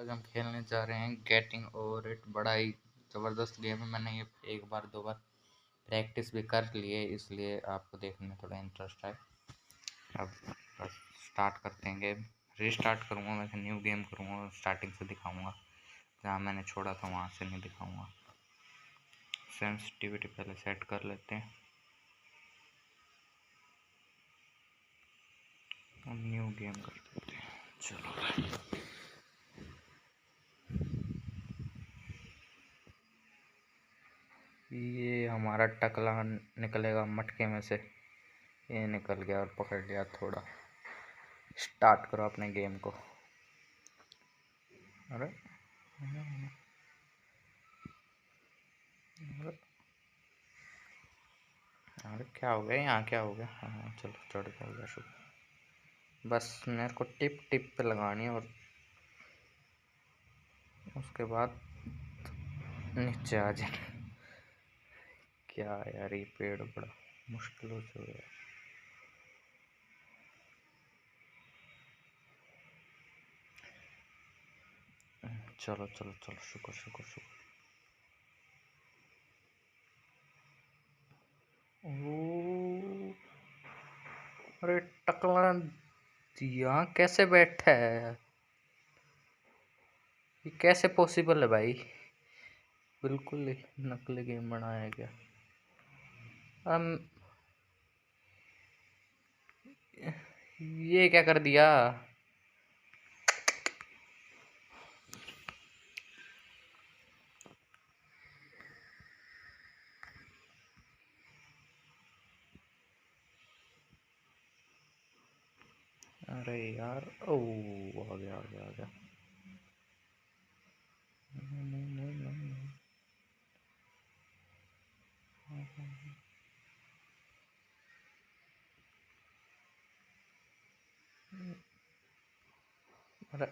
आज हम खेलने जा रहे हैं गेटिंग ओवर इट। बड़ा ही ज़बरदस्त गेम है। मैंने ये एक बार दो बार प्रैक्टिस भी कर ली है, इसलिए आपको देखने में थोड़ा इंटरेस्ट है। अब बस स्टार्ट करते हैं गेम। रीस्टार्ट करूँगा, मैं न्यू गेम करूँगा, स्टार्टिंग से दिखाऊँगा। जहाँ मैंने छोड़ा था वहाँ से नहीं दिखाऊँगा। सेंसिटिविटी पहले सेट कर लेते हैं। अब न्यू गेम कर देते हैं। चलो ये हमारा टकला निकलेगा मटके में से। ये निकल गया और पकड़ लिया थोड़ा। स्टार्ट करो अपने गेम को। अरे अरे क्या हो गया यहाँ, क्या हो गया? हाँ चलो चढ़ गया शुक्र। बस मेरे को टिप टिप पे लगानी है और उसके बाद नीचे आ जाए। क्या यार, ये पेड़ बड़ा मुश्किल हो गया। चलो चलो चलो, शुक्र शुक्र शुक्र। ओ अरे टकला यहाँ कैसे बैठा है? ये कैसे पॉसिबल है भाई? बिल्कुल ही नकली गेम बनाया गया। ये क्या कर दिया? अरे यार, ओ आ गया आ गया आ गया। अरे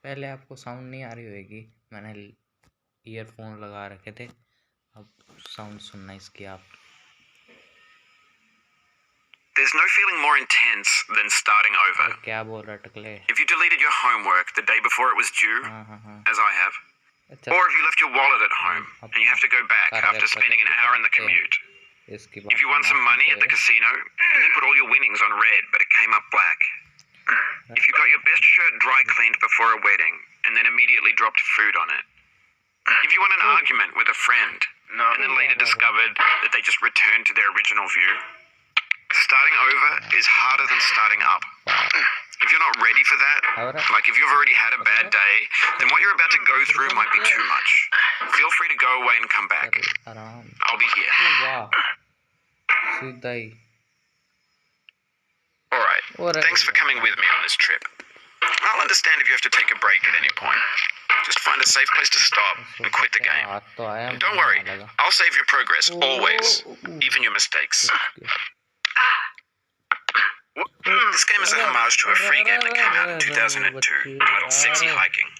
पहले आपको साउंड नहीं आ रही होगी, मैंने ईयरफोन लगा रखे थे। अब साउंड सुनना इसकी आप। There's no feeling more intense than starting over. क्या बोल रहा टकले? If you deleted your homework the day before it was due, as I have, or if you left your wallet at home and you have to go back after spending an hour in the commute. If you won some money at the casino and then put all your winnings on red but it came up black. If you got your best shirt dry cleaned before a wedding and then immediately dropped food on it. If you won an argument with a friend and then later discovered that they just returned to their original view. Starting over is harder than starting up. If you're not ready for that, like if you've already had a bad day, then what you're about to go through might be too much. Feel free to go away and come back. I'll be here. Alright, thanks for coming with me on this trip. I'll understand if you have to take a break at any point. Just find a safe place to stop and quit the game. And don't worry, I'll save your progress always, even your mistakes. This game is a homage to a free game that came out in 2002 titled Sexy Hiking.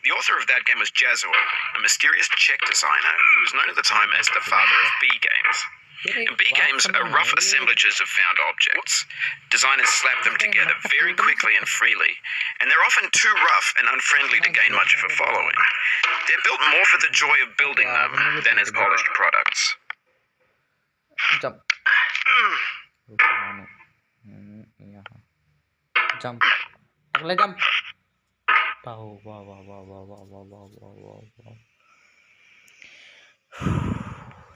The author of that game was Jazuo, a mysterious Czech designer who was known at the time as the father of B games. And B games are rough assemblages of found objects. Designers slap them together very quickly and freely, and they're often too rough and unfriendly to gain much of a following. They're built more for the joy of building them than as polished products. Jump अगले jump. वाह वाह वाह वाह वाह वाह वाह वाह वाह वाह वाह।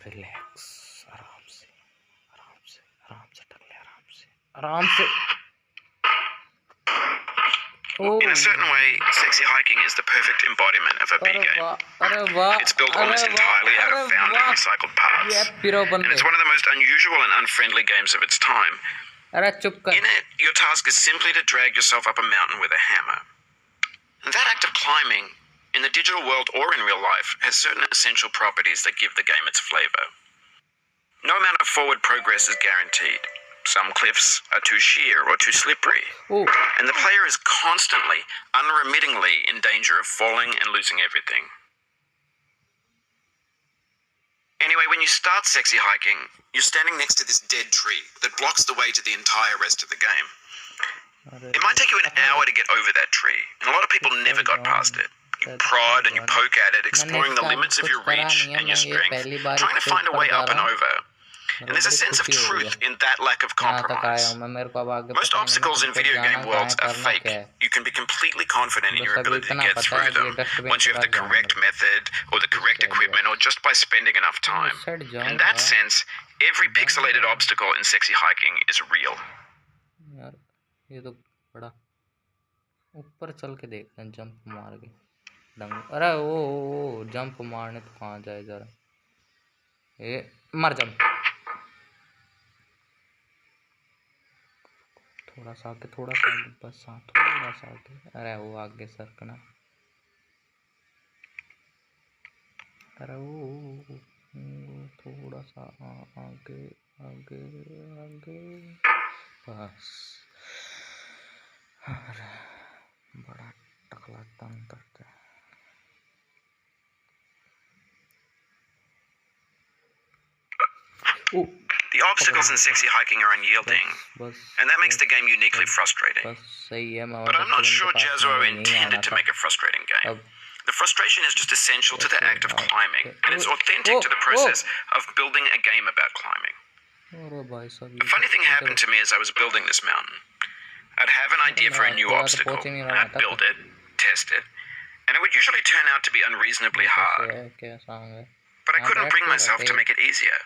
रिलैक्स, आराम से आराम से आराम से टकले, आराम से आराम से। In a certain way, Sexy Hiking is the perfect embodiment of a B game. It's built almost entirely out of found and recycled parts, and it's one of the most unusual and unfriendly games of its time. In it, your task is simply to drag yourself up a mountain with a hammer. And that act of climbing, in the digital world or in real life, has certain essential properties that give the game its flavor. No amount of forward progress is guaranteed. Some cliffs are too sheer or too slippery. And the player is constantly, unremittingly in danger of falling and losing everything. Anyway, when you start sexy hiking, you're standing next to this dead tree that blocks the way to the entire rest of the game. It might take you an hour to get over that tree, and a lot of people never got past it. You prod and you poke at it, exploring the limits of your reach and your strength, trying to find a way up and over. And there's a sense of truth in that lack of compromise. Most obstacles in video game worlds are fake. You can be completely confident in your ability to get through them once you have the correct method or the correct equipment or just by spending enough time. In that sense, every pixelated obstacle in sexy hiking is real. यार ये तो बड़ा ऊपर चल के देखते हैं, jump मार के डंग। अरे ओ जंप मारने तो कहाँ जाए जरा, ये मर जंप। थोड़ा सा आगे, थोड़ा सा आगे, बस हाँ थोड़ा सा आगे। अरे वो आगे सरकना, अरे वो थोड़ा सा आगे आगे आगे, बस। अरे बड़ा टकला तंग करते हैं। The obstacles in sexy hiking are unyielding, and that makes the game uniquely frustrating. But I'm not sure Jazzuo intended to make a frustrating game. The frustration is just essential to the act of climbing, and it's authentic to the process of building a game about climbing. A funny thing happened to me as I was building this mountain. I'd have an idea for a new obstacle, and I'd build it, test it, and it would usually turn out to be unreasonably hard. But I couldn't bring myself to make it easier.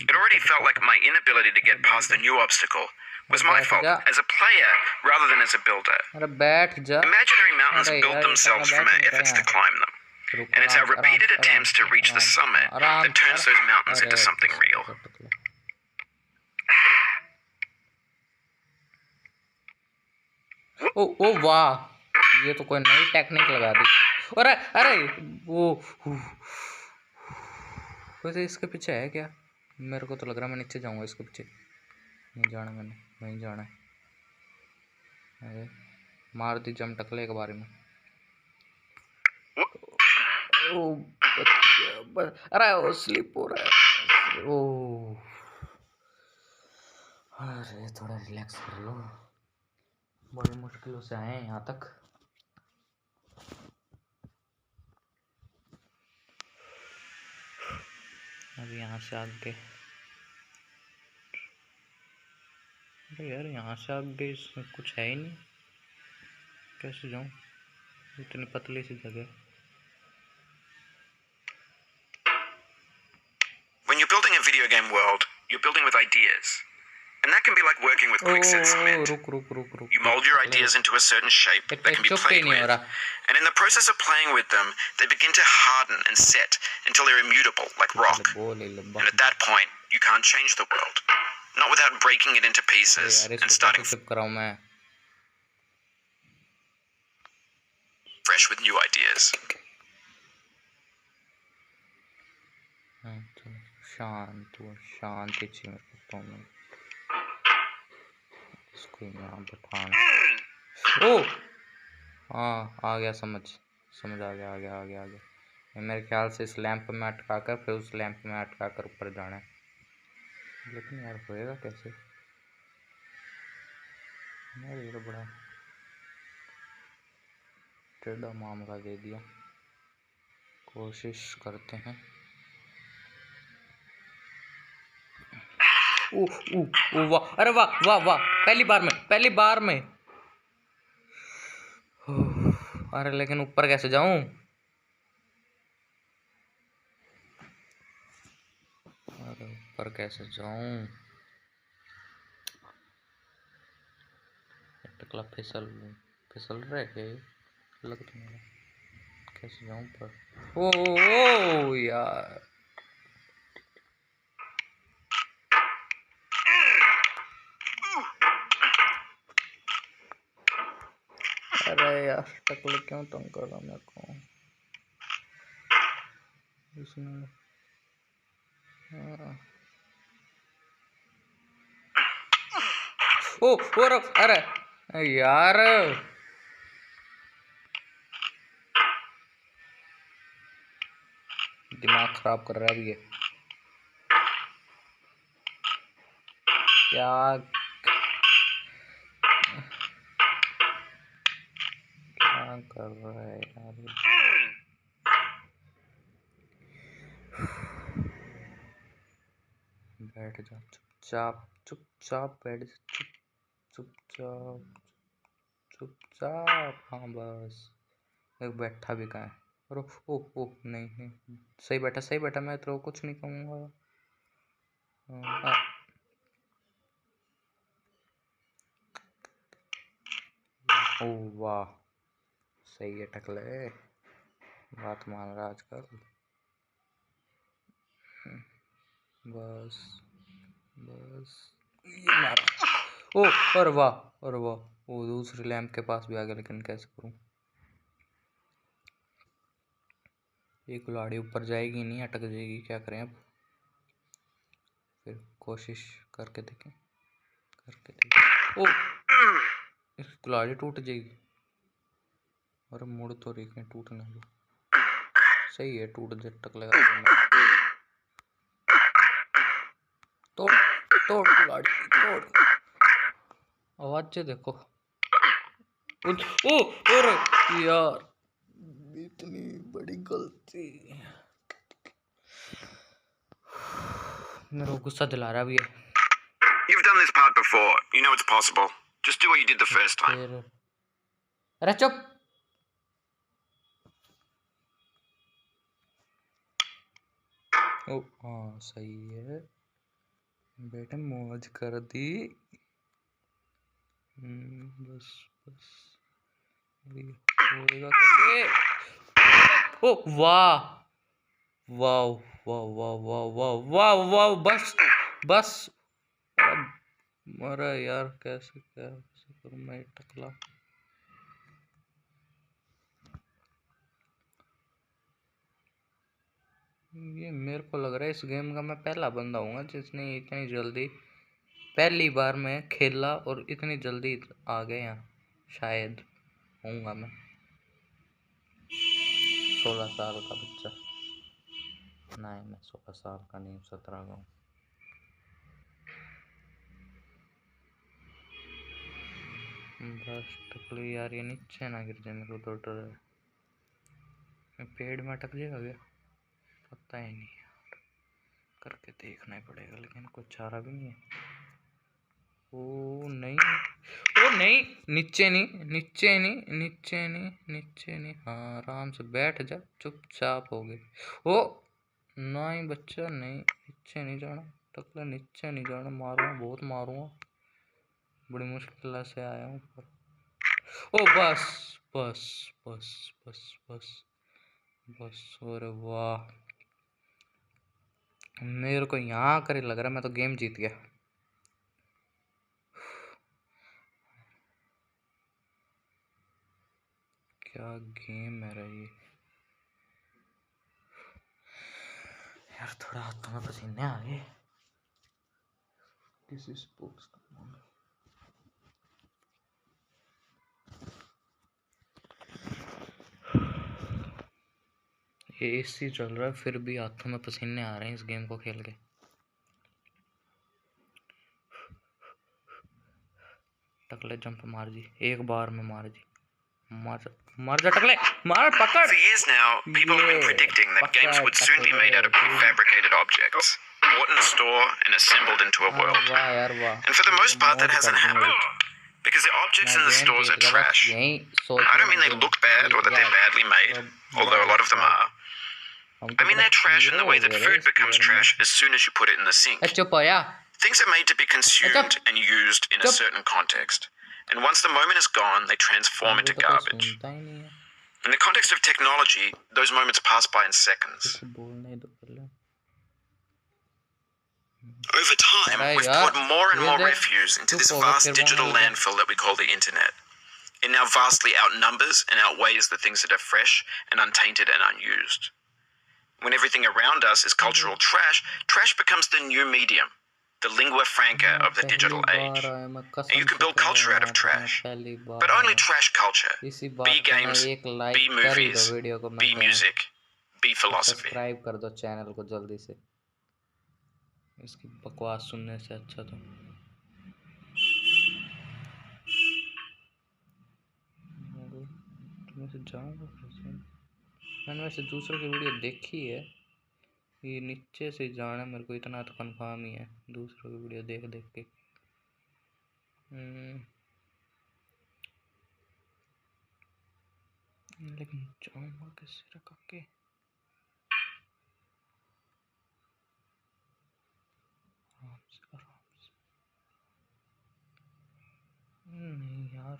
It already felt like my inability to get past the new obstacle was my fault as a player rather than as a builder. Imaginary mountains build themselves from our efforts to climb them, and it's our repeated attempts to reach the summit that turns those mountains into something real. ओ वाह, ये तो कोई नई technique लगा दी। अरे अरे वो वैसे इसके पीछे है क्या? मेरे को तो लग रहा है मैं नीचे जाऊंगा, इसके पीछे नहीं जाना, मैंने वहीं जाना है। अरे मार दी जम टकले के बारे में। अरे वो स्लिप हो रहा है। ओ अरे थोड़ा रिलैक्स कर लो, बड़ी मुश्किलों से आए हैं यहाँ तक। अब यहाँ से आगे, अरे यार यहाँ से आगे इसमें कुछ है ही नहीं, कैसे जाऊँ? इतनी पतली सी जगह। When you're building a video game world, you're building with ideas. And that can be like working with quicksand cement. You mold your ideas into a certain shape that can be played with. And in the process of playing with them, they begin to harden and set until they're immutable, like rock. And at that point, you can't change the world. Not without breaking it into pieces and starting fresh with new ideas. शांति चाहिए मेरे को। इसको यहाँ बैठाना। ओ हाँ आ गया, समझ आ गया। मेरे ख्याल से इस लैंप में अटका कर फिर उस लैंप में अटका कर ऊपर जाना है, लेकिन यार होएगा कैसे? यार ये तो बड़ा टेढ़ा मामला दे दिया, कोशिश करते हैं। वाह, अरे वाह, पहली बार में। अरे लेकिन ऊपर कैसे जाऊं? टकला फिसल रहे के लग तो नहीं, कैसे जाऊं पर? ओ यार अरे यार टकले क्यों तंग कर रहा मेरे को इसने? अरे यार दिमाग खराब कर रहा है ये। क्या कर रहा है यार? बैठ जा चुपचाप, चुपचाप बैठ जा, चुपचाप चुपचाप। हाँ बस, बैठा भी कहाँ है? अरे ओ ओ नहीं नहीं, सही बैठा सही बैठा, मैं तो कुछ नहीं कहूँगा। ओ वाह, सही है टकले, बात मान रहा आजकल। बस बस ये मारा। ओ अरे वाह, अरे वाह, वो दूसरी लैंप के पास भी आ गया, लेकिन कैसे करूं? ये कुल्हाड़ी ऊपर जाएगी नहीं, अटक जाएगी, क्या करें अब? फिर कोशिश करके देखें, करके देखें। ओ इस कुल्हाड़ी टूट जाएगी। अरे मुड़ तो रही, कहीं टूट ना दो। सही है, टूट दे टक लगा। तोड़ तोड़ कुल्हाड़ी तोड़। आवाज से देखो। ओ अरे यार, इतनी बड़ी गलती। मेरे को गुस्सा दिला रहा भी है। You've done this part before. You know it's possible. Just do what you did the first time. अरे चुप। ओ हाँ सही है बेटे, मौज कर दी। बस बस होएगा कैसे? ओ वाह वाह वाह वाह वाह वाह वाह वाह, बस बस। मरा यार, कैसे कैसे करूं मैं टकला? ये मेरे को लग रहा है इस गेम का मैं पहला बंदा हूँ जिसने इतनी जल्दी, पहली बार मैं खेला और इतनी जल्दी आ गया यहाँ। शायद होऊंगा मैं 16 साल का बच्चा। नहीं, मैं 16 साल का नहीं, 17 का हूँ। बस टकली यार, ये नीचे ना गिर जाए, मेरे को तो डर है। पेड़ में अटक जाएगा क्या? पता ही नहीं यार, करके देखना ही पड़ेगा, लेकिन कुछ चारा भी नहीं है। ओ नहीं, ओ नहीं, नीचे नहीं नीचे नहीं नीचे नहीं नीचे नहीं। हाँ आराम से बैठ जा, चुपचाप हो गई। ओ नहीं बच्चा, नहीं नीचे नहीं जाना टकला, नीचे नहीं जाना, मारूंगा बहुत मारूंगा, बड़ी मुश्किल से आया हूँ पर। ओ बस बस बस बस बस बस। अरे वाह, मेरे को यहाँ कर लग रहा है मैं तो गेम जीत गया। क्या गेम है रही यार, थोड़ा हाथों में पसीने आ गए। किसी स्पोर्ट्स का एसी चल रहा है, फिर भी हाथों में पसीने आ रहे हैं इस गेम को खेल के। टकले जंप मार जी, एक बार में मार जी, मार जा टकले, मार पकड़। For years now, people have been predicting that games would soon be made out of prefabricated objects, bought in a store and assembled into a world. And for the most part, that hasn't happened. Because the objects in the stores are trash. I don't mean they look bad or that they're badly made, although a lot of them are. I mean they're trash in the way that food becomes trash as soon as you put it in the sink. Things are made to be consumed and used in a certain context. And once the moment is gone, they transform into garbage. In the context of technology, those moments pass by in seconds. Over time, we've poured more and more refuse into this vast digital landfill that we call the internet. It now vastly outnumbers and outweighs the things that are fresh and untainted and unused. When everything around us is cultural trash, trash becomes the new medium, the lingua franca of the digital age. And you can build culture out of trash, but only trash culture. Be games, be movies, be music, be philosophy. Subscribe कर दो channel को जल्दी से, इसकी बकवास सुनने से अच्छा तो। इसमें से जाऊंगा कैसे? मैंने वैसे दूसरों की वीडियो देखी है, ये नीचे से जाना मेरे को इतना तो कंफर्म ही है दूसरों की वीडियो देख देख के। लेकिन जाऊंगा कैसे रखा के? आराम से। नहीं यार।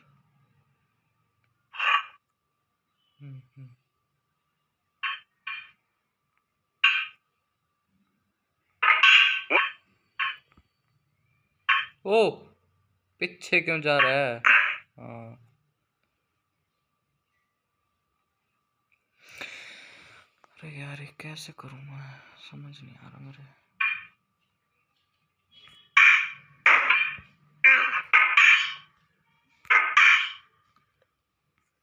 ओ पीछे क्यों जा रहा है? हाँ अरे यार ये कैसे करूँ मैं, समझ नहीं आ रहा मेरे।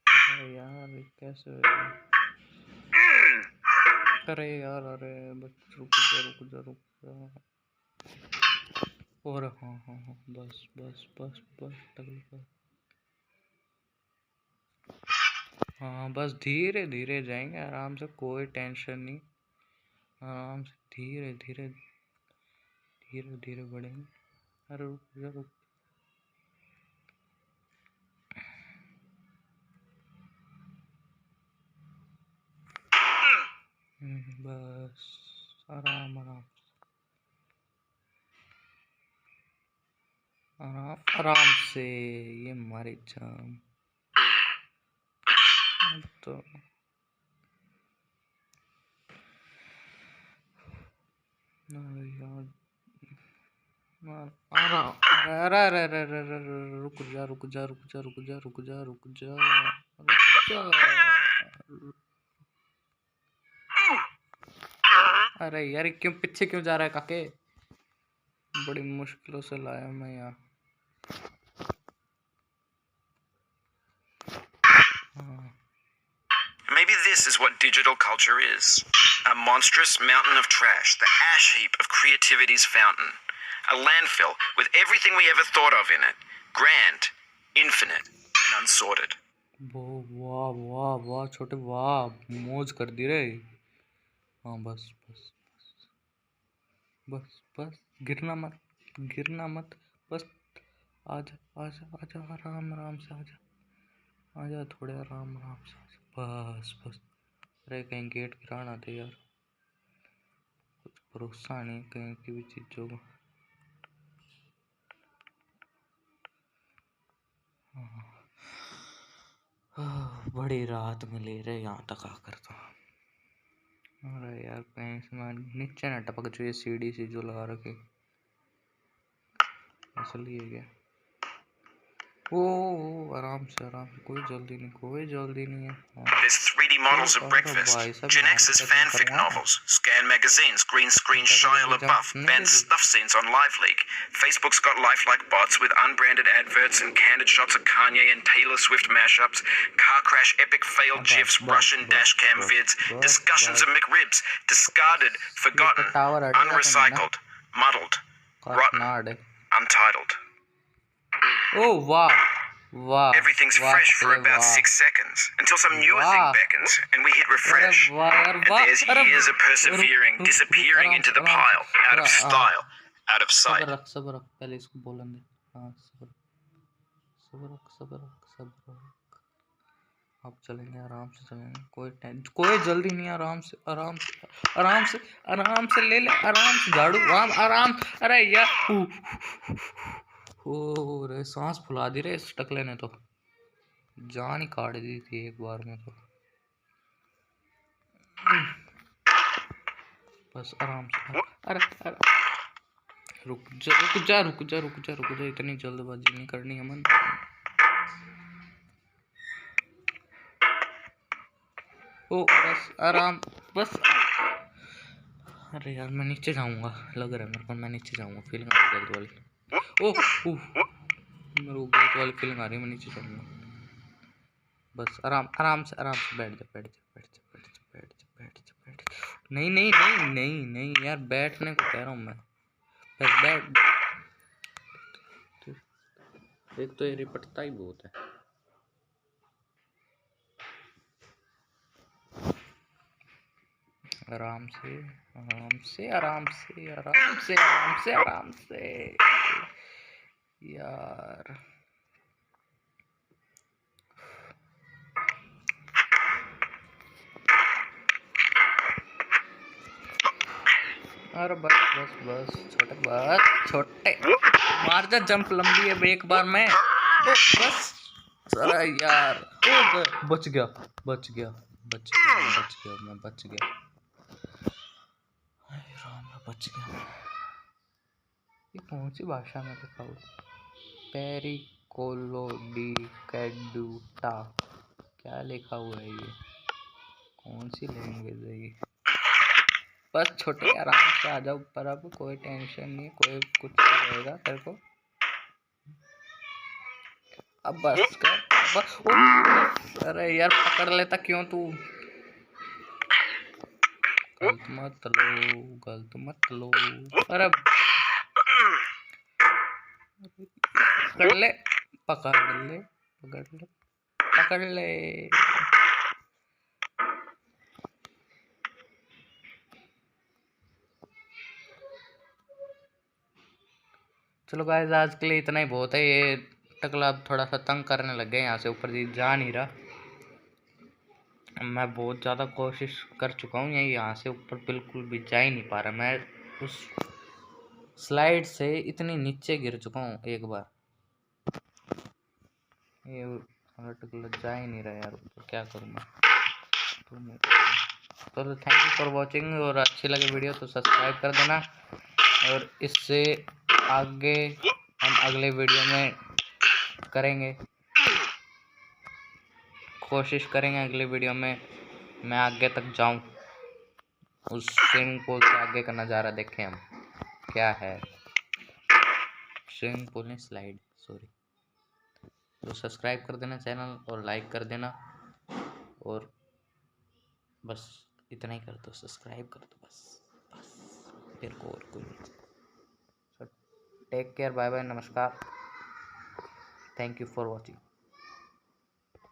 अरे यार ये कैसे होगा? अरे यार अरे बस रुक जा। और हाँ हाँ हाँ बस बस बस बस तकलीफ। हाँ बस धीरे धीरे जाएंगे आराम से, कोई टेंशन नहीं, आराम से धीरे धीरे धीरे धीरे बढ़ेंगे। अरे रुक जा रुक। बस आराम आराम आराम आराम से, ये मारे जाम तो। यार अरे अरे अरे अरे अरे रुक जा रुक जा रुक जा रुक जा रुक जा रुक जा रुक जा। अरे यार क्यों पीछे क्यों जा रहा है काके? बड़ी मुश्किलों से लाया मैं यहाँ। Maybe this is what digital culture is. A monstrous mountain of trash, the ash heap of creativity's fountain. A landfill with everything we ever thought of in it. Grand, infinite, and unsorted. वाह वाह वाह छोटे वाह, मौज कर दी रे। हाँ बस बस बस बस गिरना मत बस। आजा आजा आजा आराम आराम से आजा थोड़े आराम से आजा बस बस। अरे कहीं गेट गिराना थे यार, कुछ भरोसा नहीं कहीं की भी चीज़ों का। बड़ी रात में ले रहे यहाँ तक आकर तो। अरे यार कहीं से नीचे ना टपक जो, ये सीढ़ी सी जो लगा रखी असली है क्या? ओ आराम से कोई जल्दी नहीं है। There's 3D models of breakfast, Gen X's fanfic novels, scan magazines, green screen Shia LaBeouf, banned stuff scenes on LiveLeak. Facebook's got lifelike bots with unbranded adverts and candid shots of Kanye and Taylor Swift mashups, car crash epic failed GIFs, Russian dashcam vids, discussions of McRibs, discarded, forgotten, unrecycled, muddled, rotten, untitled. Oh wow. Wow. Everything's fresh for about 6 seconds until some newer thing beckons and we hit refresh. And there's years of persevering disappearing into the pile, out of style, out of sight. सबर रख पहले इसको बोलन दे। हाँ सबर रख। अब चलेंगे आराम से चलेंगे, कोई जल्दी नहीं, आराम से ले ले, आराम से झाड़ू आराम। अरे यार ओ रे सांस फुला दी रे इस टकले ने तो, जान ही काट दी थी एक बार में तो। बस आराम से। अरे रुक जा, इतनी जल्दबाजी नहीं करनी है मन। ओ बस आराम बस। अरे यार मैं नीचे जाऊंगा, लग रहा है मेरे को मैं नीचे जाऊंगा, फीलिंग आ रही है वाली। मेरे को गलत वाली फीलिंग आ रही है, मैं नीचे जाऊंगा। बस आराम से बैठ जा। नहीं यार बैठने को कह रहा हूँ मैं। बस बैठ। एक तो ये रिपटता ही बहुत है। आराम से आराम से आराम से आराम से आराम से आराम से यार। अरे बस बस बस छोटे, बस छोटे, मार जा, जंप लंबी है एक बार में। बस अरे यार, बच गया बच गया बच गया बच गया मैं बच गया, राम बच गया। ये कौन सी भाषा में लिखा हुआ? पेरिकोलोडी कैडूटा, क्या लिखा हुआ है ये? कौन सी लैंग्वेज है ये? बस छोटे आराम से आ जाओ ऊपर, अब कोई टेंशन नहीं, कोई कुछ नहीं रहेगा तेरे को। अब बस कर बस। अरे यार पकड़ लेता क्यों तू? गलत मत लो, गलत मत लो। अरे पकड़ ले, पकड़ ले, पकड़ ले, पकड़ ले। चलो गाइस, आज के लिए इतना ही बहुत है। ये टकला अब थोड़ा सा तंग करने लग गया, यहाँ से ऊपर जा नहीं रहा। मैं बहुत ज़्यादा कोशिश कर चुका हूँ, यहाँ से ऊपर बिल्कुल भी जा ही नहीं पा रहा। मैं उस स्लाइड से इतनी नीचे गिर चुका हूँ एक बार। ये टकला जा ही नहीं रहा यार ऊपर, क्या करूँ मैं? तो थैंक यू फॉर वॉचिंग, और अच्छी लगे वीडियो तो सब्सक्राइब कर देना। और इससे आगे हम अगले वीडियो में करेंगे, कोशिश करेंगे अगले वीडियो में मैं आगे तक जाऊं, उस स्विमिंग पूल से आगे का नज़ारा देखें हम क्या है। स्विमिंग पूल नहीं, स्लाइड, सॉरी। तो सब्सक्राइब कर देना चैनल और लाइक कर देना, और बस इतना ही कर दो, सब्सक्राइब कर दो बस, फिर को और कोई। टेक केयर, बाय बाय, नमस्कार, थैंक यू फॉर वॉचिंग।